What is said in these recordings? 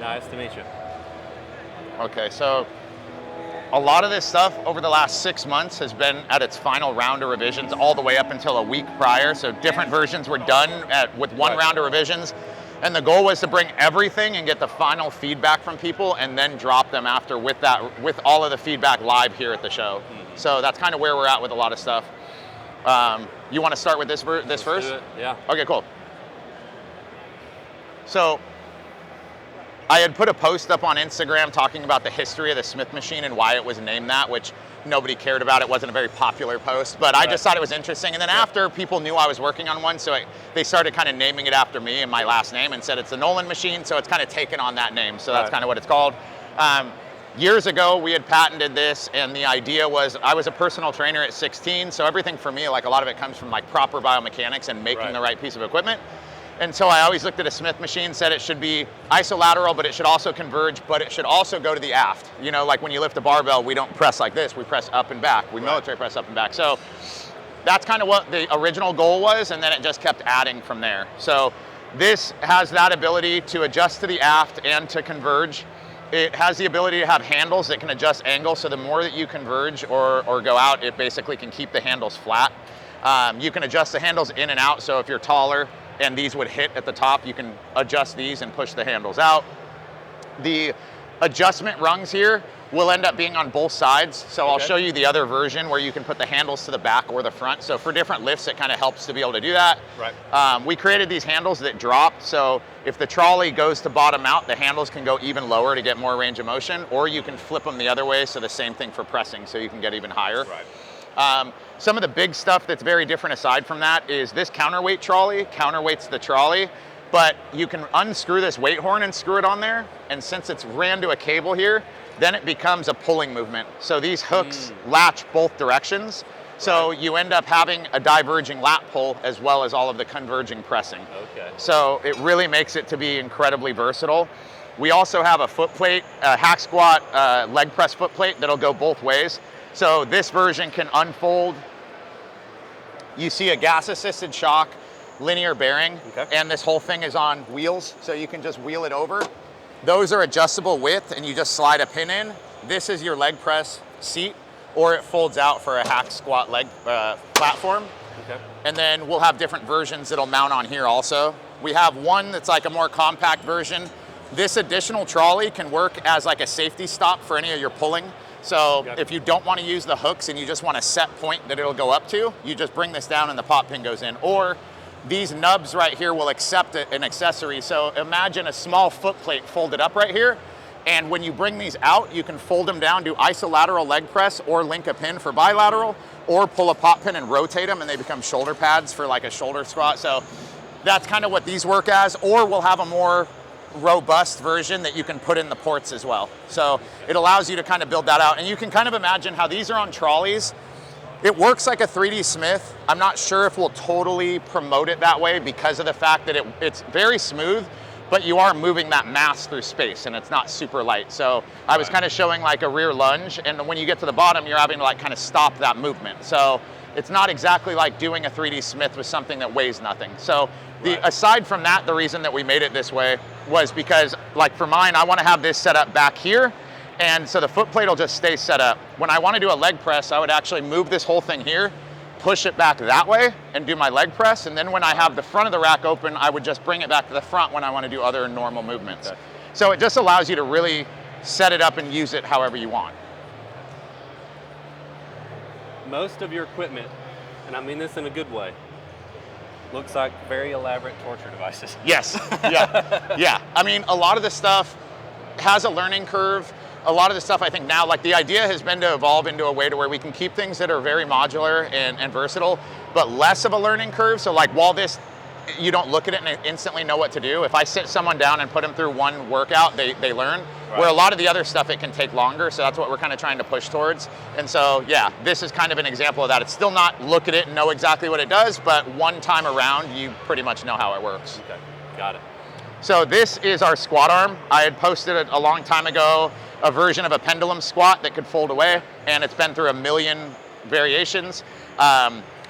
Absolutely. Nice to meet you. Okay, so a lot of this stuff over the last 6 months has been at its final round of revisions all the way up until a week prior. So different versions were done with one round of revisions. And the goal was to bring everything and get the final feedback from people and then drop them after with all of the feedback live here at the show. So that's kind of where we're at with a lot of stuff. You want to start with this Let's first? do it. Yeah. Okay, cool. So I had put a post up on Instagram talking about the history of the Smith Machine and why it was named that, which nobody cared about. It wasn't a very popular post, but I just thought it was interesting. And then after, people knew I was working on one, so they started kind of naming it after me and my last name and said it's the Nolan Machine, so it's kind of taken on that name. So that's kind of what it's called. Years ago, we had patented this, and the idea was I was a personal trainer at 16, so everything for me, like a lot of it comes from like proper biomechanics and making the right piece of equipment. And so I always looked at a Smith machine, said it should be isolateral, but it should also converge, but it should also go to the aft. You know, like when you lift a barbell, we don't press like this, we press up and back. We military press up and back. So that's kind of what the original goal was, and then it just kept adding from there. So this has that ability to adjust to the aft and to converge. It has the ability to have handles that can adjust angle, so the more that you converge or go out, it basically can keep the handles flat. You can adjust the handles in and out, so if you're taller, and these would hit at the top, you can adjust these and push the handles out. The adjustment rungs here will end up being on both sides. So I'll show you the other version where you can put the handles to the back or the front. So for different lifts, it kind of helps to be able to do that. Right. We created these handles that drop. So if the trolley goes to bottom out, the handles can go even lower to get more range of motion, or you can flip them the other way. So the same thing for pressing, so you can get even higher. Right. Some of the big stuff that's very different aside from that is this counterweight trolley counterweights the trolley, but you can unscrew this weight horn and screw it on there. And since it's ran to a cable here, then it becomes a pulling movement. So these hooks latch both directions. So you end up having a diverging lat pull as well as all of the converging pressing. Okay. So it really makes it to be incredibly versatile. We also have a foot plate, a hack squat, leg press foot plate that'll go both ways. So this version can unfold. You see a gas-assisted shock, linear bearing, and this whole thing is on wheels, so you can just wheel it over. Those are adjustable width, and you just slide a pin in. This is your leg press seat, or it folds out for a hack squat leg platform. Okay. And then we'll have different versions that'll mount on here also. We have one that's like a more compact version. This additional trolley can work as like a safety stop for any of your pulling. So if you don't want to use the hooks and you just want a set point that it'll go up to, you just bring this down and the pop pin goes in. Or these nubs right here will accept an accessory. So imagine a small foot plate folded up right here. And when you bring these out, you can fold them down, do isolateral leg press, or link a pin for bilateral, or pull a pop pin and rotate them, and they become shoulder pads for like a shoulder squat. So that's kind of what these work as. Or we'll have a more robust version that you can put in the ports as well. So it allows you to kind of build that out. And you can kind of imagine how these are on trolleys. It works like a 3D Smith. I'm not sure if we'll totally promote it that way because of the fact that it's very smooth, but you are moving that mass through space and it's not super light. So I was kind of showing like a rear lunge, and when you get to the bottom, you're having to like kind of stop that movement. So it's not exactly like doing a 3D Smith with something that weighs nothing. So aside from that, the reason that we made it this way was because, like for mine, I want to have this set up back here, and so the foot plate will just stay set up. When I want to do a leg press, I would actually move this whole thing here, push it back that way, and do my leg press, and then when I have the front of the rack open, I would just bring it back to the front when I want to do other normal movements. Okay. So it just allows you to really set it up and use it however you want. Most of your equipment, and I mean this in a good way, looks like very elaborate torture devices. Yes, yeah. I mean, a lot of the stuff has a learning curve. A lot of the stuff I think now, like the idea has been to evolve into a way to where we can keep things that are very modular and versatile, but less of a learning curve. So like while this, you don't look at it and instantly know what to do. If I sit someone down and put them through one workout, they learn. Right. Where a lot of the other stuff, it can take longer. So that's what we're kind of trying to push towards. And so, yeah, this is kind of an example of that. It's still not look at it and know exactly what it does, but one time around, you pretty much know how it works. Okay, got it. So this is our squat arm. I had posted it a long time ago, a version of a pendulum squat that could fold away, and it's been through a million variations.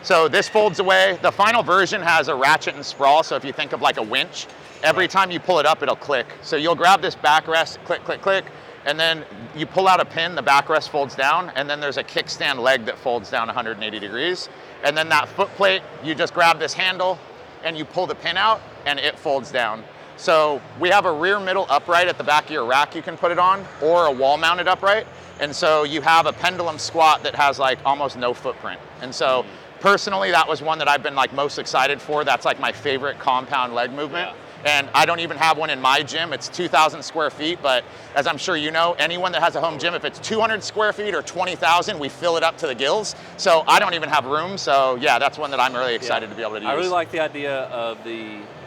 So this folds away. The final version has a ratchet and sprawl, so if you think of like a winch, every time you pull it up, it'll click. So you'll grab this backrest, click, click, click, and then you pull out a pin, the backrest folds down, and then there's a kickstand leg that folds down 180 degrees. And then that foot plate, you just grab this handle and you pull the pin out and it folds down. So we have a rear middle upright at the back of your rack you can put it on, or a wall mounted upright. And so you have a pendulum squat that has like almost no footprint. And so personally, that was one that I've been like most excited for. That's like my favorite compound leg movement. And I don't even have one in my gym. It's 2,000 square feet, but as I'm sure you know, anyone that has a home gym, if it's 200 square feet or 20,000, we fill it up to the gills. So I don't even have room. So yeah, that's one that I'm really excited to be able to use. I really like the idea of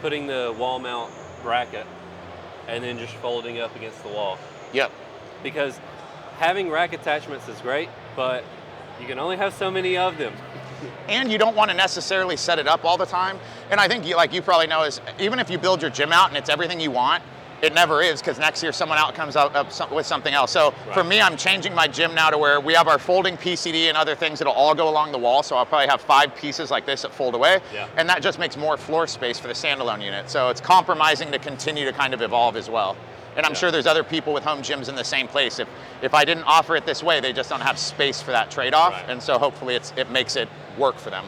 putting the wall mount bracket and then just folding up against the wall. Yep. Because having rack attachments is great, but you can only have so many of them. And you don't want to necessarily set it up all the time. And I think, like you probably know, is even if you build your gym out and it's everything you want, it never is, because next year someone out comes out with something else. So for me, I'm changing my gym now to where we have our folding PCD and other things that'll all go along the wall. So I'll probably have 5 pieces like this that fold away. And that just makes more floor space for the standalone unit. So it's compromising to continue to kind of evolve as well. And I'm sure there's other people with home gyms in the same place. If I didn't offer it this way, they just don't have space for that trade-off. And so hopefully it makes it work for them.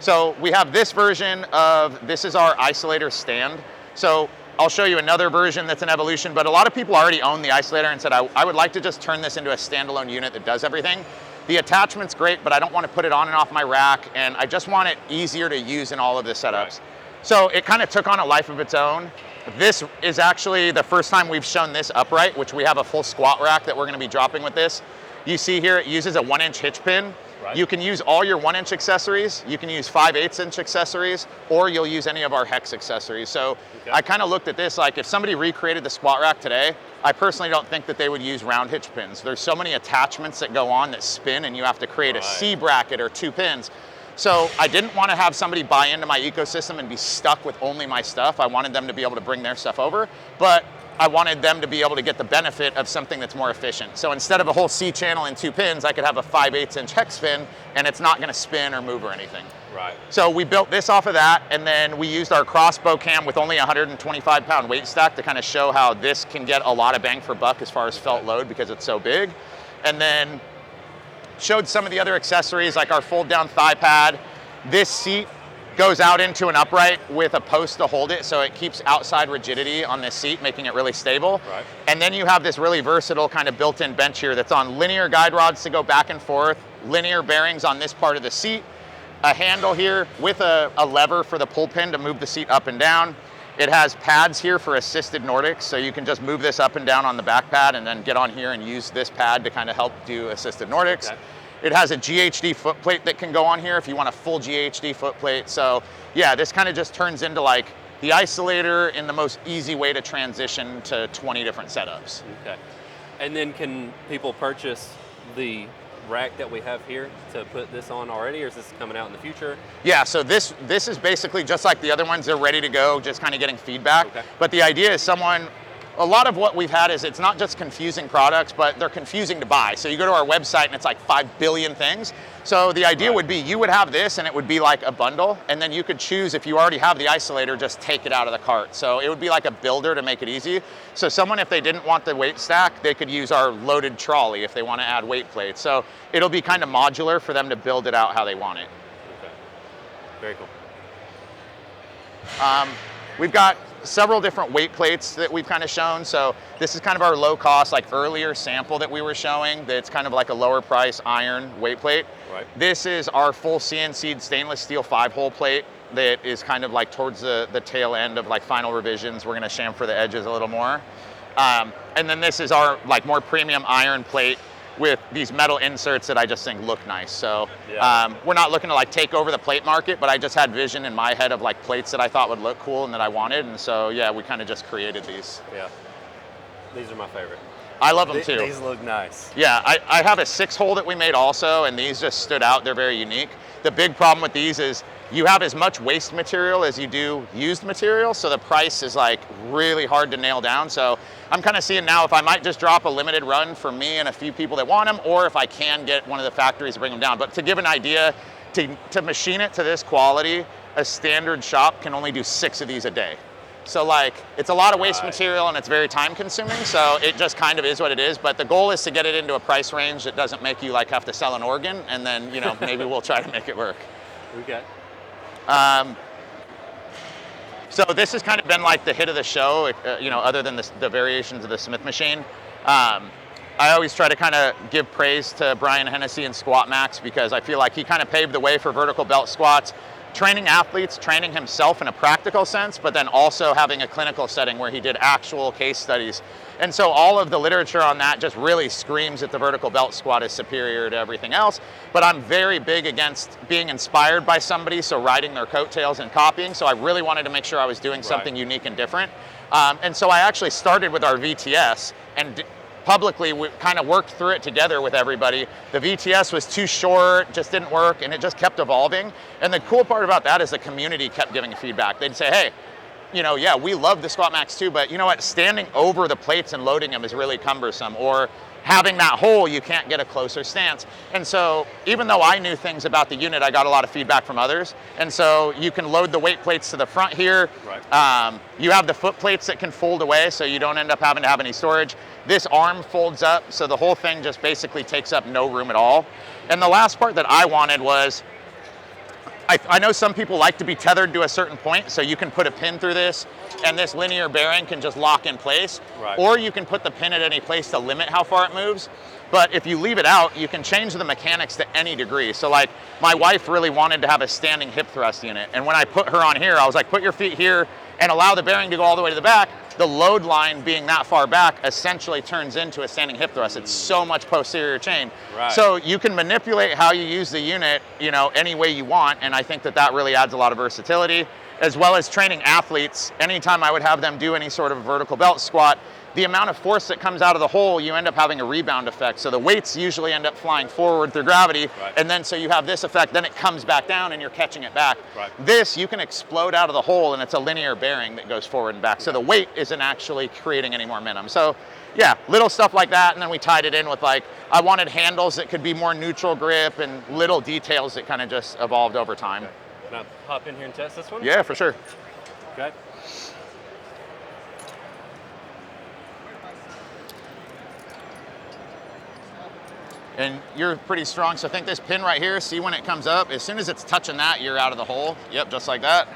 So we have this version of, this is our Isolator Stand. So I'll show you another version that's an evolution, but a lot of people already own the Isolator and said, I would like to just turn this into a standalone unit that does everything. The attachment's great, but I don't want to put it on and off my rack, and I just want it easier to use in all of the setups. So it kind of took on a life of its own. This is actually the first time we've shown this upright, which we have a full squat rack that we're going to be dropping with this. You see here, it uses a 1-inch hitch pin. You can use all your 1-inch accessories, you can use 5/8" accessories, or you'll use any of our hex accessories. So I kind of looked at this, like if somebody recreated the squat rack today, I personally don't think that they would use round hitch pins. There's so many attachments that go on that spin, and you have to create a C bracket or 2 pins. So I didn't want to have somebody buy into my ecosystem and be stuck with only my stuff. I wanted them to be able to bring their stuff over, but I wanted them to be able to get the benefit of something that's more efficient. So instead of a whole C channel and 2 pins, I could have a 5/8" hex pin, and it's not going to spin or move or anything. So we built this off of that, and then we used our crossbow cam with only a 125-pound weight stack to kind of show how this can get a lot of bang for buck as far as felt load because it's so big. And then showed some of the other accessories like our fold-down thigh pad. This seat goes out into an upright with a post to hold it, so it keeps outside rigidity on this seat, making it really stable. And then you have this really versatile kind of built-in bench here that's on linear guide rods to go back and forth, linear bearings on this part of the seat, a handle here with a lever for the pull pin to move the seat up and down. It has pads here for assisted Nordics, so you can just move this up and down on the back pad and then get on here and use this pad to kind of help do assisted Nordics. It has a GHD foot plate that can go on here if you want a full GHD foot plate. So yeah, this kind of just turns into like the Isolator in the most easy way to transition to 20 different setups. And then can people purchase the rack that we have here to put this on already, or is this coming out in the future? Yeah, so this is basically just like the other ones. They're ready to go, just kind of getting feedback. But the idea is a lot of what we've had is it's not just confusing products, but they're confusing to buy. So you go to our website and it's like 5 billion things. So the idea would be you would have this and it would be like a bundle, and then you could choose, if you already have the Isolator, just take it out of the cart. So it would be like a builder to make it easy. So someone, if they didn't want the weight stack, they could use our loaded trolley if they want to add weight plates. So it'll be kind of modular for them to build it out how they want it. Very cool. We've got several different weight plates that we've kind of shown. So this is kind of our low cost, like earlier sample that we were showing, that's kind of like a lower price iron weight plate. This is our full CNC'd stainless steel 5-hole plate that is kind of like towards the tail end of like final revisions. We're gonna chamfer the edges a little more. And then this is our like more premium iron plate with these metal inserts that I just think look nice. So we're not looking to like take over the plate market, but I just had vision in my head of like plates that I thought would look cool and that I wanted. And so yeah, we kind of just created these. These are my favorite. I love them too. These look nice. Yeah, I have a 6-hole that we made also, and these just stood out. They're very unique. The big problem with these is you have as much waste material as you do used material, so the price is like really hard to nail down. So I'm kind of seeing now if I might just drop a limited run for me and a few people that want them, or if I can get one of the factories to bring them down. But to give an idea, to machine it to this quality, a standard shop can only do 6 of these a day. So like, it's a lot of waste material and it's very time consuming, so it just kind of is what it is. But the goal is to get it into a price range that doesn't make you like have to sell an organ, and then, you know, maybe we'll try to make it work. Okay. So this has kind of been like the hit of the show, you know, other than the variations of the Smith Machine. I always try to kind of give praise to Brian Hennessy and Squat Max, because I feel like he kind of paved the way for vertical belt squats, training athletes, training himself in a practical sense, but then also having a clinical setting where he did actual case studies. And so all of the literature on that just really screams that the vertical belt squat is superior to everything else. But I'm very big against being inspired by somebody, so riding their coattails and copying. So I really wanted to make sure I was doing something unique and different. And so I actually started with our VTS, and publicly we kind of worked through it together with everybody. The VTS was too short, just didn't work, and it just kept evolving. And the cool part about that is the community kept giving feedback. They'd say, hey, you know, yeah, we love the Squat Max too, but you know what, standing over the plates and loading them is really cumbersome, or having that hole, you can't get a closer stance. And so even though I knew things about the unit, I got a lot of feedback from others. And so you can load the weight plates to the front here. Right. You have the foot plates that can fold away, so you don't end up having to have any storage. This arm folds up, so the whole thing just basically takes up no room at all. And the last part that I wanted was, I know some people like to be tethered to a certain point, so you can put a pin through this, and this linear bearing can just lock in place. Right. Or you can put the pin at any place to limit how far it moves. But if you leave it out, you can change the mechanics to any degree. So like, my wife really wanted to have a standing hip thrust unit, and when I put her on here, I was like, put your feet here and allow the bearing to go all the way to the back. The load line being that far back essentially turns into a standing hip thrust. It's so much posterior chain. Right. So you can manipulate how you use the unit, you know, any way you want, and I think that that really adds a lot of versatility, as well as training athletes. Anytime I would have them do any sort of vertical belt squat, the amount of force that comes out of the hole, you end up having a rebound effect. So the weights usually end up flying forward through gravity, and then so you have this effect, then it comes back down and you're catching it back. This, you can explode out of the hole and it's a linear bearing that goes forward and back. So the weight isn't actually creating any more momentum. So yeah, little stuff like that, and then we tied it in with like, I wanted handles that could be more neutral grip and little details that kind of just evolved over time. Okay. Can I hop in here and test this one? Yeah, for sure. Okay. And you're pretty strong, so I think this pin right here, see when it comes up, as soon as it's touching that, you're out of the hole. Yep, just like that.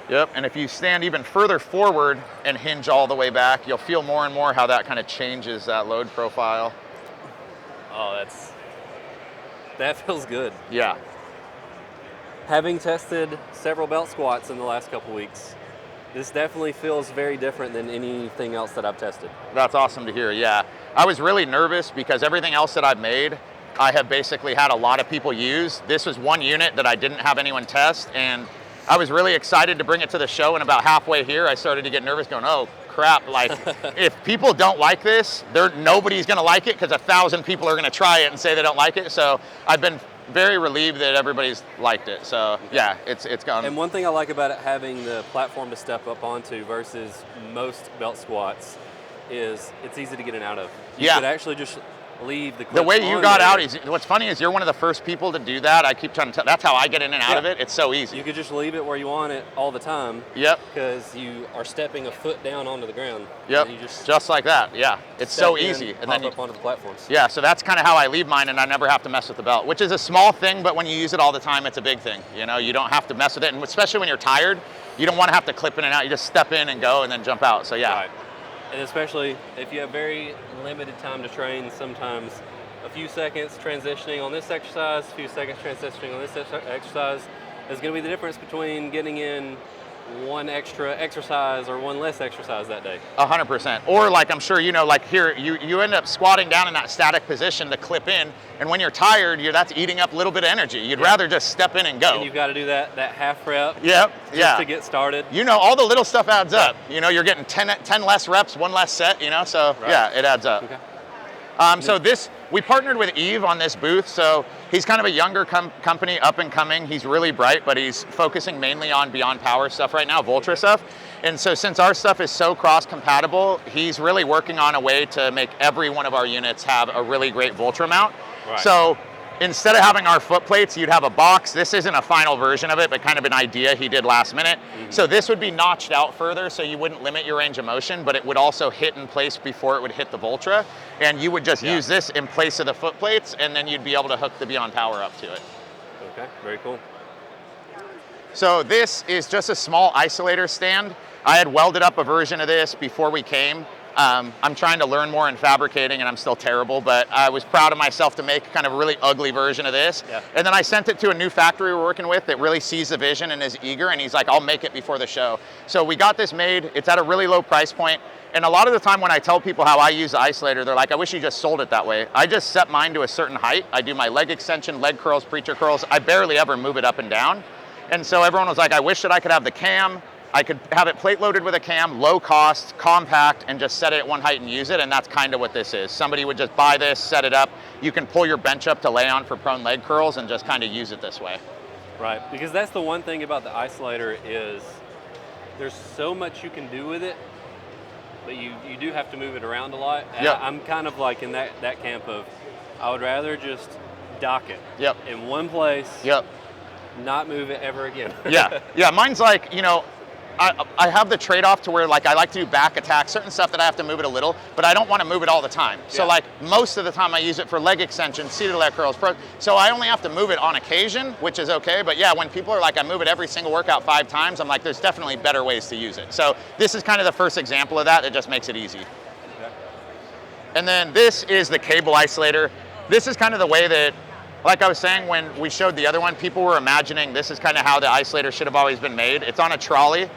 Yep, and if you stand even further forward and hinge all the way back, you'll feel more and more how that kind of changes that load profile. Oh, that feels good. Yeah. Having tested several belt squats in the last couple weeks, this definitely feels very different than anything else that I've tested. That's awesome to hear, yeah. I was really nervous because everything else that I've made, I have basically had a lot of people use. This was one unit that I didn't have anyone test, and I was really excited to bring it to the show, and about halfway here, I started to get nervous going, oh crap, like if people don't like this, nobody's gonna like it because 1,000 people are gonna try it and say they don't like it. So I've been very relieved that everybody's liked it. So yeah, it's gone. And one thing I like about it having the platform to step up onto versus most belt squats is it's easy to get in and out of. You could actually just leave the clip The way you got there. out is, what's funny is you're one of the first people to do that. I keep trying to tell, that's how I get in and out of it. It's so easy. You could just leave it where you want it all the time. Yep. Because you are stepping a foot down onto the ground. Yep. And you just like that. Yeah. It's so easy. And then you up onto the platforms. Yeah. So that's kind of how I leave mine, and I never have to mess with the belt, which is a small thing, but when you use it all the time, it's a big thing. You know, you don't have to mess with it, and especially when you're tired, you don't want to have to clip in and out. You just step in and go, and then jump out. So yeah. Right. And especially if you have very limited time to train, sometimes a few seconds transitioning on this exercise, a few seconds transitioning on this exercise is going to be the difference between getting in one extra exercise or one less exercise that day. 100%. Or like, I'm sure you know, like here, you end up squatting down in that static position to clip in, and when you're tired, that's eating up a little bit of energy. You'd rather just step in and go. And you've got to do that half rep. Yep. Just to get started. You know, all the little stuff adds up. You know, you're getting 10 less reps, one less set, you know, so yeah, it adds up. Okay. So we partnered with Eve on this booth. So he's kind of a younger company, up and coming. He's really bright, but he's focusing mainly on Beyond Power stuff right now, Vultra stuff. And so since our stuff is so cross-compatible, he's really working on a way to make every one of our units have a really great Vultra mount. Right. So instead of having our foot plates, you'd have a box. This isn't a final version of it, but kind of an idea he did last minute. So this would be notched out further so you wouldn't limit your range of motion, but it would also hit in place before it would hit the Vultra. And you would just use this in place of the foot plates, and then you'd be able to hook the Beyond Power up to it. Okay, very cool. So this is just a small isolator stand. I had welded up a version of this before we came. I'm trying to learn more in fabricating, and I'm still terrible, but I was proud of myself to make kind of a really ugly version of this. Yeah. And then I sent it to a new factory we're working with that really sees the vision and is eager, and he's like, I'll make it before the show. So we got this made. It's at a really low price point. And a lot of the time when I tell people how I use the isolator, they're like, I wish you just sold it that way. I just set mine to a certain height. I do my leg extension, leg curls, preacher curls. I barely ever move it up and down. And so everyone was like, I wish that I could have the cam. I could have it plate loaded with a cam, low cost, compact, and just set it at one height and use it, and that's kind of what this is. Somebody would just buy this, set it up. You can pull your bench up to lay on for prone leg curls and just kind of use it this way. Right, because that's the one thing about the Isolator is there's so much you can do with it, but you do have to move it around a lot. And I'm kind of like in that camp of, I would rather just dock it in one place, not move it ever again. Yeah, mine's like, you know, I have the trade-off to where like I like to do back attack, certain stuff that I have to move it a little, but I don't want to move it all the time. So like most of the time I use it for leg extension, seated leg curls, so I only have to move it on occasion, which is okay. But yeah, when people are like, I move it every single workout 5 times, I'm like, there's definitely better ways to use it. So this is kind of the first example of that. It just makes it easy. And then this is the cable isolator. This is kind of the way that, like I was saying when we showed the other one, people were imagining this is kind of how the isolator should have always been made. It's on a trolley,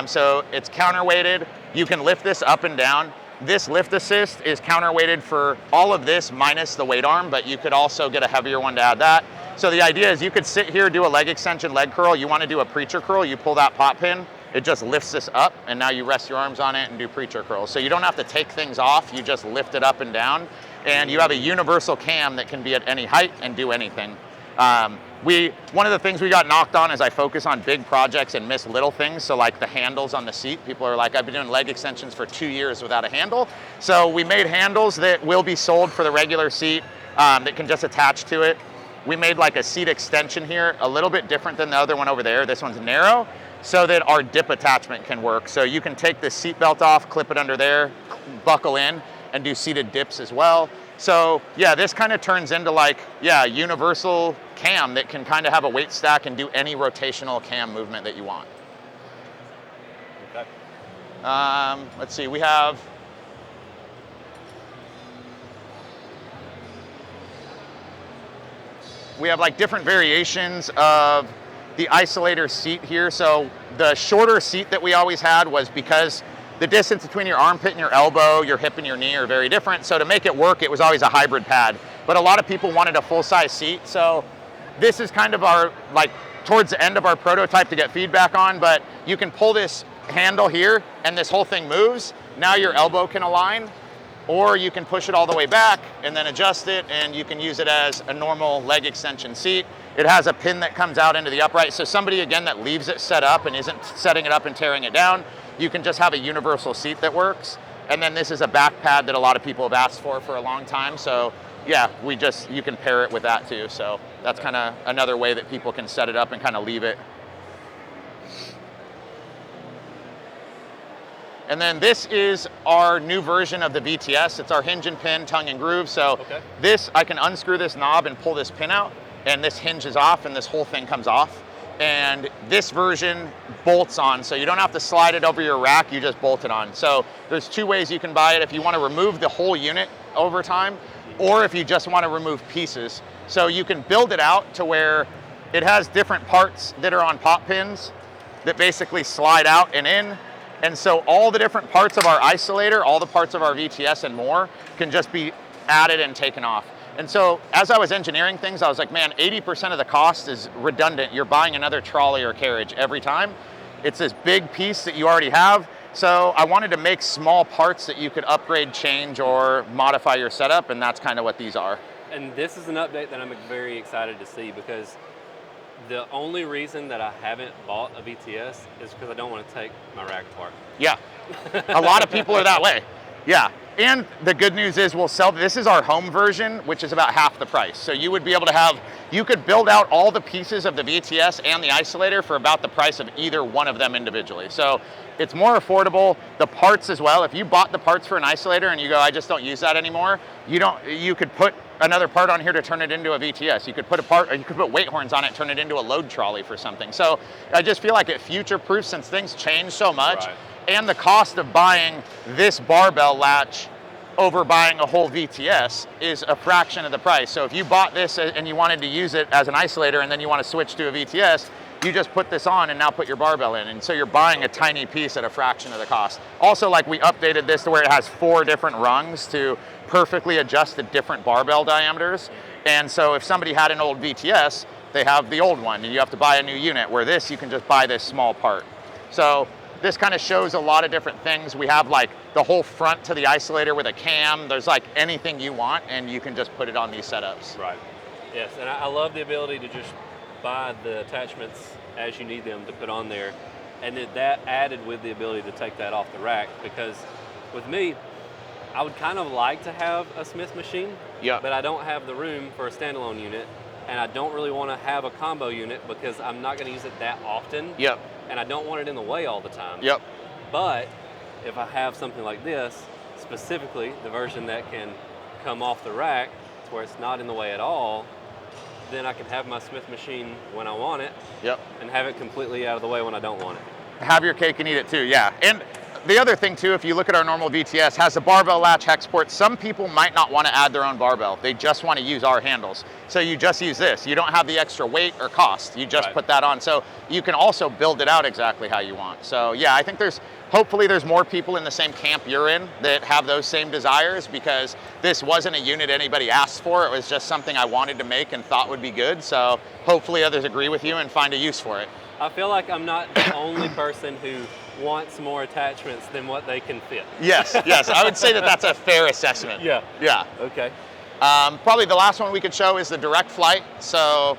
so it's counterweighted. You can lift this up and down. This lift assist is counterweighted for all of this minus the weight arm, but you could also get a heavier one to add that. So the idea is you could sit here, do a leg extension, leg curl. You want to do a preacher curl, you pull that pop pin, it just lifts this up, and now you rest your arms on it and do preacher curls. So you don't have to take things off, you just lift it up and down. And you have a universal cam that can be at any height and do anything. One of the things we got knocked on is I focus on big projects and miss little things. So like the handles on the seat, people are like, I've been doing leg extensions for 2 years without a handle. So we made handles that will be sold for the regular seat that can just attach to it. We made like a seat extension here, a little bit different than the other one over there. This one's narrow, so that our dip attachment can work. So you can take the seat belt off, clip it under there, buckle in, and do seated dips as well. So yeah, this kind of turns into like, universal cam that can kind of have a weight stack and do any rotational cam movement that you want. Okay. Let's see, we have like different variations of the Isolator seat here. So the shorter seat that we always had was because the distance between your armpit and your elbow, your hip and your knee are very different. So to make it work, it was always a hybrid pad. But a lot of people wanted a full-size seat. So this is kind of our, like, towards the end of our prototype to get feedback on. But you can pull this handle here and this whole thing moves. Now your elbow can align. Or you can push it all the way back and then adjust it, and you can use it as a normal leg extension seat. It has a pin that comes out into the upright. So somebody, again, that leaves it set up and isn't setting it up and tearing it down, you can just have a universal seat that works. And then this is a back pad that a lot of people have asked for a long time. So yeah, you can pair it with that too. So that's kind of another way that people can set it up and kind of leave it. And then this is our new version of the VTS. It's our hinge and pin, tongue and groove. So this, I can unscrew this knob and pull this pin out, and this hinges off and this whole thing comes off. And this version bolts on, so you don't have to slide it over your rack, you just bolt it on. So there's 2 ways you can buy it: if you want to remove the whole unit over time, or if you just want to remove pieces. So you can build it out to where it has different parts that are on pop pins that basically slide out and in. And so all the different parts of our Isolator, all the parts of our VTS and more can just be added and taken off. And so as I was engineering things, I was like, man, 80% of the cost is redundant. You're buying another trolley or carriage every time. It's this big piece that you already have. So I wanted to make small parts that you could upgrade, change, or modify your setup, and that's kind of what these are. And this is an update that I'm very excited to see, because the only reason that I haven't bought a VTS is because I don't want to take my rack apart. Yeah, a lot of people are that way. Yeah, and the good news is we'll sell, this is our home version, which is about half the price. So you would be able to have, you could build out all the pieces of the VTS and the Isolator for about the price of either one of them individually. So it's more affordable. The parts as well, if you bought the parts for an Isolator and you go, I just don't use that anymore, you could put another part on here to turn it into a VTS. You could put you could put weight horns on it, turn it into a load trolley for something. So I just feel like it future-proofs since things change so much. Right. And the cost of buying this barbell latch over buying a whole VTS is a fraction of the price. So if you bought this and you wanted to use it as an Isolator and then you want to switch to a VTS, you just put this on and now put your barbell in. And so you're buying a tiny piece at a fraction of the cost. Also, like, we updated this to where it has 4 different rungs to perfectly adjust the different barbell diameters. And so if somebody had an old VTS, they have the old one and you have to buy a new unit, where this, you can just buy this small part. So this kind of shows a lot of different things. We have like the whole front to the Isolator with a cam. There's like anything you want, and you can just put it on these setups. Right. Yes, and I love the ability to just buy the attachments as you need them to put on there. And that added with the ability to take that off the rack, because with me, I would kind of like to have a Smith machine, but I don't have the room for a standalone unit, and I don't really want to have a combo unit because I'm not going to use it that often. And I don't want it in the way all the time. But if I have something like this, specifically the version that can come off the rack to where it's not in the way at all, then I can have my Smith machine when I want it, and have it completely out of the way when I don't want it. Have your cake and eat it too, yeah. And the other thing too, if you look at our normal VTS, has a barbell latch hex port. Some people might not want to add their own barbell. They just want to use our handles. So you just use this. You don't have the extra weight or cost. You just put that on. So you can also build it out exactly how you want. So yeah, I think hopefully there's more people in the same camp you're in that have those same desires, because this wasn't a unit anybody asked for. It was just something I wanted to make and thought would be good. So hopefully others agree with you and find a use for it. I feel like I'm not the only person who wants more attachments than what they can fit. Yes, I would say that that's a fair assessment. Yeah. Okay. Probably the last one we could show is the direct flight. So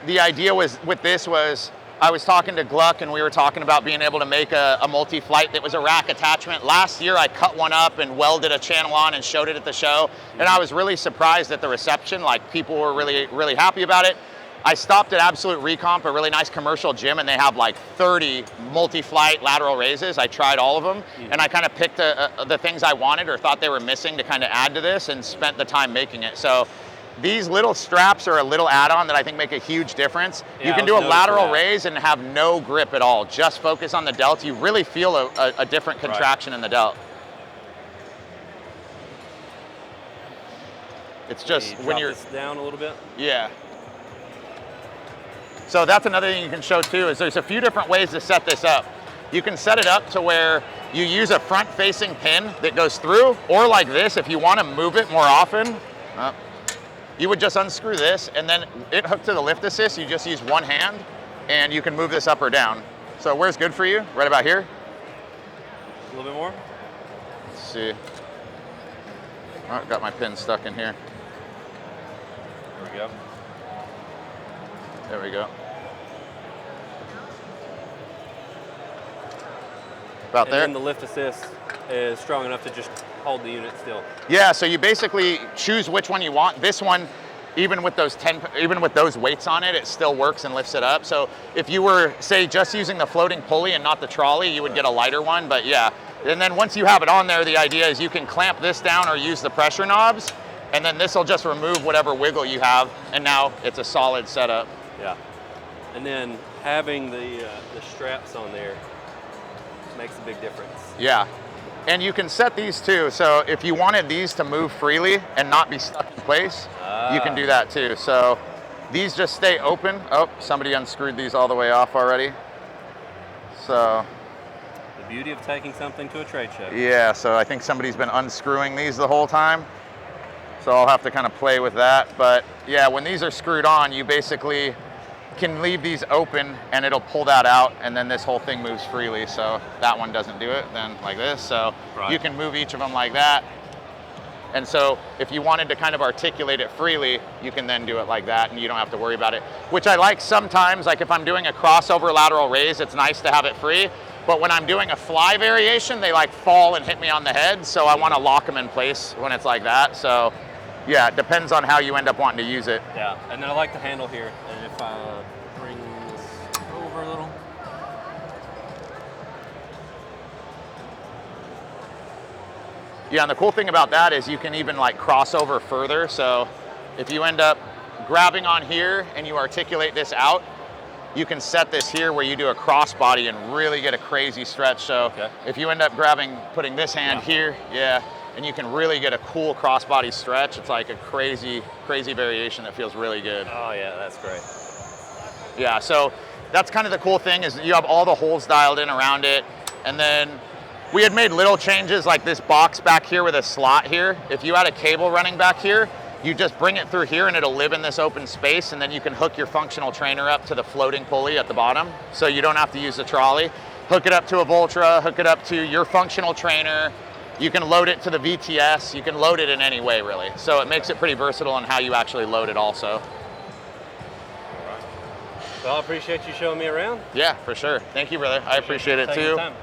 the idea with this was, I was talking to Gluck and we were talking about being able to make a multi-flight that was a rack attachment. Last year I cut one up and welded a channel on and showed it at the show. And I was really surprised at the reception. Like, people were really, really happy about it. I stopped at Absolute Recomp, a really nice commercial gym, and they have like 30 multi-flight lateral raises. I tried all of them, and I kind of picked the things I wanted or thought they were missing to kind of add to this, and spent the time making it. So these little straps are a little add-on that I think make a huge difference. You can do a lateral raise and have no grip at all. Just focus on the delt. You really feel a different contraction in the delt. It's just when you're this down a little bit. Yeah. So that's another thing you can show too, is there's a few different ways to set this up. You can set it up to where you use a front-facing pin that goes through, or like this, if you want to move it more often, you would just unscrew this, and then it hooked to the lift assist, you just use one hand, and you can move this up or down. So where's good for you? Right about here? A little bit more? Let's see. Oh, got my pin stuck in here. There we go. There we go. About there. And then the lift assist is strong enough to just hold the unit still. Yeah, so you basically choose which one you want. This one, even with those weights on it, it still works and lifts it up. So if you were, say, just using the floating pulley and not the trolley, you would get a lighter one, but yeah. And then once you have it on there, the idea is you can clamp this down or use the pressure knobs, and then this will just remove whatever wiggle you have, and now it's a solid setup. Yeah, and then having the straps on there makes a big difference. Yeah, and you can set these too. So if you wanted these to move freely and not be stuck in place, you can do that too. So these just stay open. Oh, somebody unscrewed these all the way off already. So the beauty of taking something to a trade show. Yeah, so I think somebody's been unscrewing these the whole time. So I'll have to kind of play with that. But yeah, when these are screwed on, you basically can leave these open and it'll pull that out, and then this whole thing moves freely. So that one doesn't do it, then like this. So you can move each of them like that. And so if you wanted to kind of articulate it freely, you can then do it like that, and you don't have to worry about it. Which I like sometimes, like if I'm doing a crossover lateral raise, it's nice to have it free. But when I'm doing a fly variation, they like fall and hit me on the head, so I want to lock them in place when it's like that. So yeah, it depends on how you end up wanting to use it. Yeah, and then I like the handle here. And if I bring this over a little. Yeah, and the cool thing about that is you can even like cross over further. So if you end up grabbing on here and you articulate this out, you can set this here where you do a crossbody and really get a crazy stretch. So if you end up putting this hand here, and you can really get a cool crossbody stretch. It's like a crazy, crazy variation that feels really good. Oh yeah, that's great. Yeah, so that's kind of the cool thing is you have all the holes dialed in around it. And then we had made little changes like this box back here with a slot here. If you had a cable running back here, you just bring it through here and it'll live in this open space, and then you can hook your functional trainer up to the floating pulley at the bottom. So you don't have to use the trolley. Hook it up to a Vultra, hook it up to your functional trainer. You can load it to the VTS. You can load it in any way, really. So it makes it pretty versatile on how you actually load it also. Well, I appreciate you showing me around. Yeah, for sure. Thank you, brother. I appreciate it too.